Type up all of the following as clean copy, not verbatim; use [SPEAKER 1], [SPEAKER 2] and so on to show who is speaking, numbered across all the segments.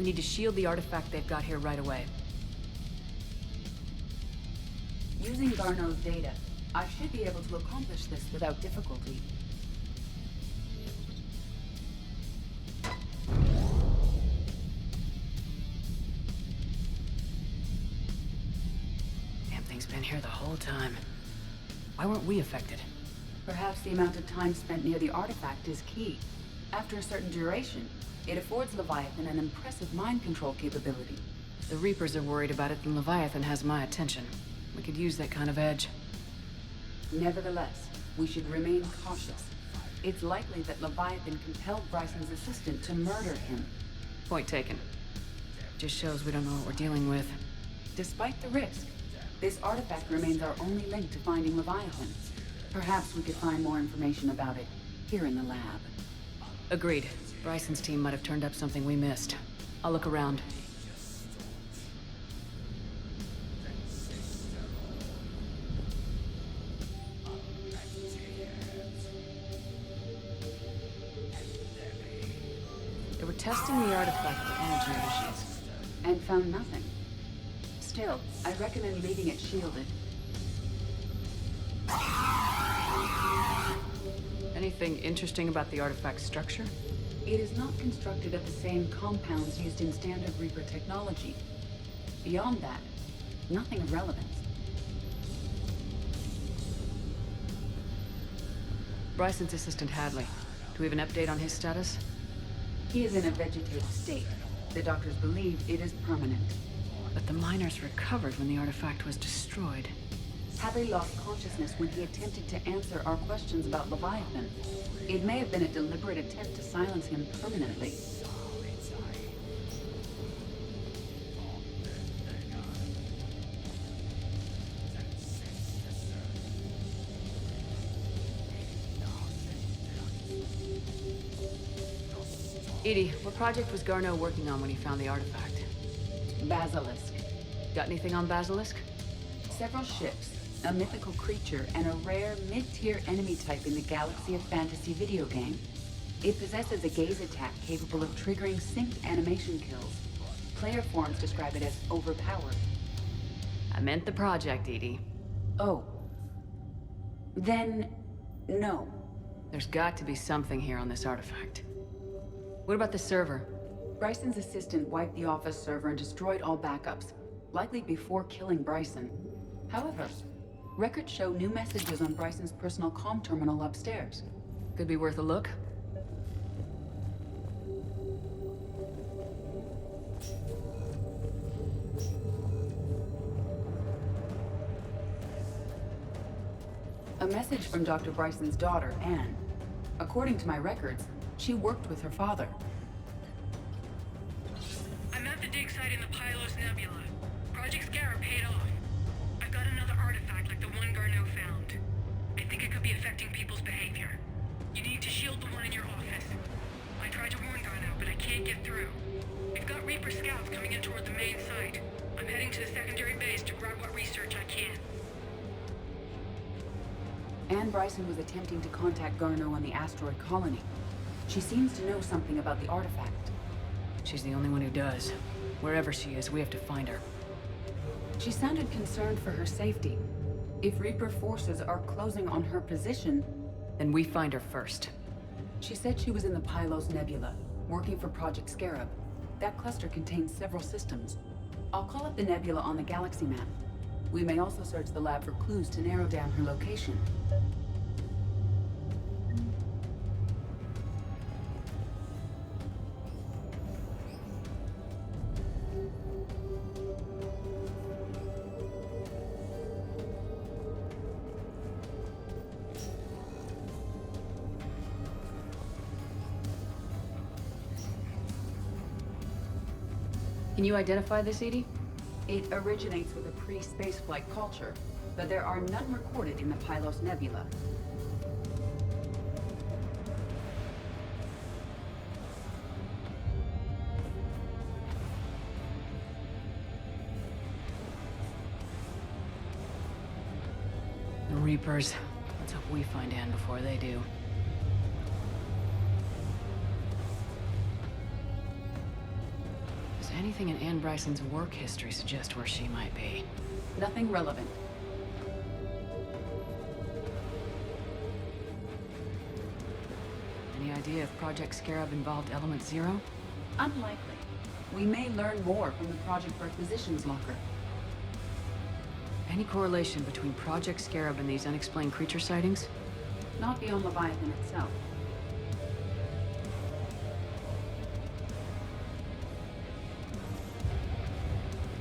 [SPEAKER 1] We need to shield the artifact they've got here right away.
[SPEAKER 2] Using Garneau's data, I should be able to accomplish this without difficulty.
[SPEAKER 1] Damn thing's been here the whole time. Why weren't we affected?
[SPEAKER 2] Perhaps the amount of time spent near the artifact is key. After a certain duration, it affords Leviathan an impressive mind control capability.
[SPEAKER 1] If the Reapers are worried about it, then Leviathan has my attention. We could use that kind of edge.
[SPEAKER 2] Nevertheless, we should remain cautious. It's likely that Leviathan compelled Bryson's assistant to murder him.
[SPEAKER 1] Point taken. Just shows we don't know what we're dealing with.
[SPEAKER 2] Despite the risk, this artifact remains our only link to finding Leviathan. Perhaps we could find more information about it here in the lab.
[SPEAKER 1] Agreed. Bryson's team might have turned up something we missed. I'll look around. They were testing the artifact for energy issues.
[SPEAKER 2] And found nothing. Still, I recommend leaving it shielded.
[SPEAKER 1] Anything interesting about the artifact's structure?
[SPEAKER 2] It is not constructed of the same compounds used in standard Reaper technology. Beyond that, nothing of relevance.
[SPEAKER 1] Bryson's assistant Hadley. Do we have an update on his status?
[SPEAKER 2] He is in a vegetative state. The doctors believe it is permanent.
[SPEAKER 1] But the miners recovered when the artifact was destroyed.
[SPEAKER 2] Hadley lost consciousness when he attempted to answer our questions about Leviathan. It may have been a deliberate attempt to silence him permanently.
[SPEAKER 1] Edie, what project was Garneau working on when he found the artifact?
[SPEAKER 2] Basilisk.
[SPEAKER 1] Got anything on Basilisk?
[SPEAKER 2] Several ships, a mythical creature, and a rare mid-tier enemy type in the Galaxy of Fantasy video game. It possesses a gaze attack capable of triggering synced animation kills. Player forums describe it as overpowered.
[SPEAKER 1] I meant the project, Edie.
[SPEAKER 2] Oh. Then, no.
[SPEAKER 1] There's got to be something here on this artifact. What about the server?
[SPEAKER 2] Bryson's assistant wiped the office server and destroyed all backups, likely before killing Bryson. However, records show new messages on Bryson's personal comm terminal upstairs.
[SPEAKER 1] Could be worth a look.
[SPEAKER 2] A message from Dr. Bryson's daughter, Anne. According to my records, she worked with her father.
[SPEAKER 3] I'm at the dig site in the Pylos Nebula. Project Scarab paid off. I've got another artifact like the one Garneau found. I think it could be affecting people's behavior. You need to shield the one in your office. I tried to warn Garneau, but I can't get through. We've got Reaper scouts coming in toward the main site. I'm heading to the secondary base to grab what research I can.
[SPEAKER 2] Anne Bryson was attempting to contact Garneau on the asteroid colony. She seems to know something about the artifact.
[SPEAKER 1] She's the only one who does. Wherever she is, we have to find her.
[SPEAKER 2] She sounded concerned for her safety. If Reaper forces are closing on her position...
[SPEAKER 1] Then we find her first.
[SPEAKER 2] She said she was in the Pylos Nebula, working for Project Scarab. That cluster contains several systems. I'll call up the nebula on the galaxy map. We may also search the lab for clues to narrow down her location.
[SPEAKER 1] Can you identify this, Edie?
[SPEAKER 2] It originates with a pre-spaceflight culture, but there are none recorded in the Pylos Nebula.
[SPEAKER 1] The Reapers. Let's hope we find Anne before they do. Does anything in Anne Bryson's work history suggest where she might be?
[SPEAKER 2] Nothing relevant.
[SPEAKER 1] Any idea if Project Scarab involved Element Zero?
[SPEAKER 2] Unlikely. We may learn more from the Project Requisitions locker.
[SPEAKER 1] Any correlation between Project Scarab and these unexplained creature sightings?
[SPEAKER 2] Not beyond Leviathan itself.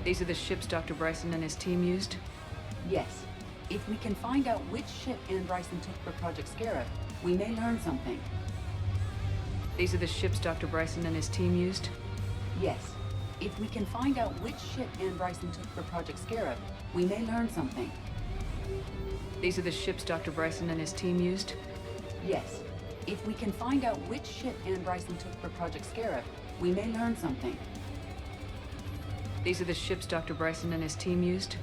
[SPEAKER 1] These are the ships Dr. Bryson and his team used?
[SPEAKER 2] Yes. If we can find out which ship Anne Bryson took for Project Scarab, we may learn something.
[SPEAKER 1] These are the ships Dr. Bryson and his team used?
[SPEAKER 2] Yes. If we can find out which ship Anne Bryson took for Project Scarab, we may learn something.
[SPEAKER 1] These are the ships Dr. Bryson and his team used?
[SPEAKER 2] Yes. If we can find out which ship Anne Bryson took for Project Scarab, we may learn something.
[SPEAKER 1] These are the ships Dr. Bryson and his team used?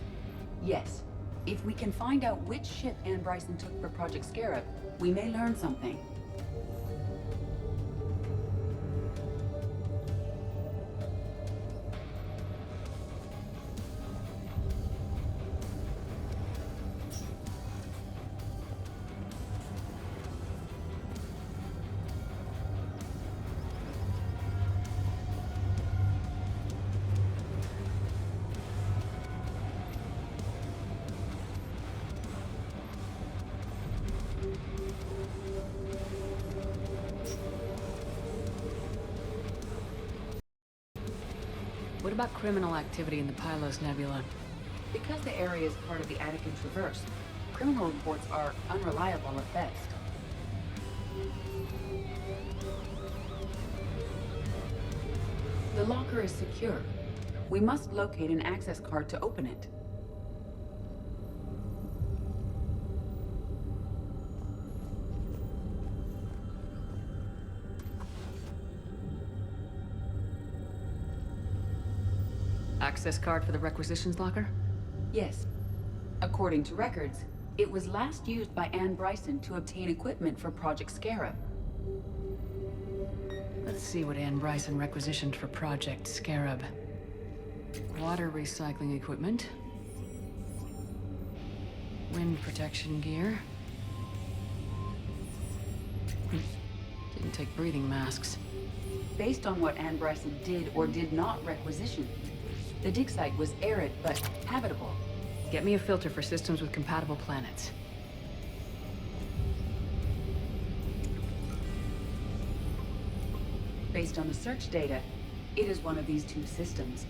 [SPEAKER 2] Yes. If we can find out which ship Anne Bryson took for Project Scarab, we may learn something.
[SPEAKER 1] What about criminal activity in the Pylos Nebula?
[SPEAKER 2] Because the area is part of the Attican Traverse, criminal reports are unreliable at best. The locker is secure. We must locate an access card to open it.
[SPEAKER 1] Access card for the requisitions locker?
[SPEAKER 2] Yes. According to records, it was last used by Anne Bryson to obtain equipment for Project Scarab.
[SPEAKER 1] Let's see what Anne Bryson requisitioned for Project Scarab. Water recycling equipment. Wind protection gear. Didn't take breathing masks.
[SPEAKER 2] Based on what Anne Bryson did or did not requisition, the dig site was arid but habitable.
[SPEAKER 1] Get me a filter for systems with compatible planets.
[SPEAKER 2] Based on the search data, it is one of these two systems.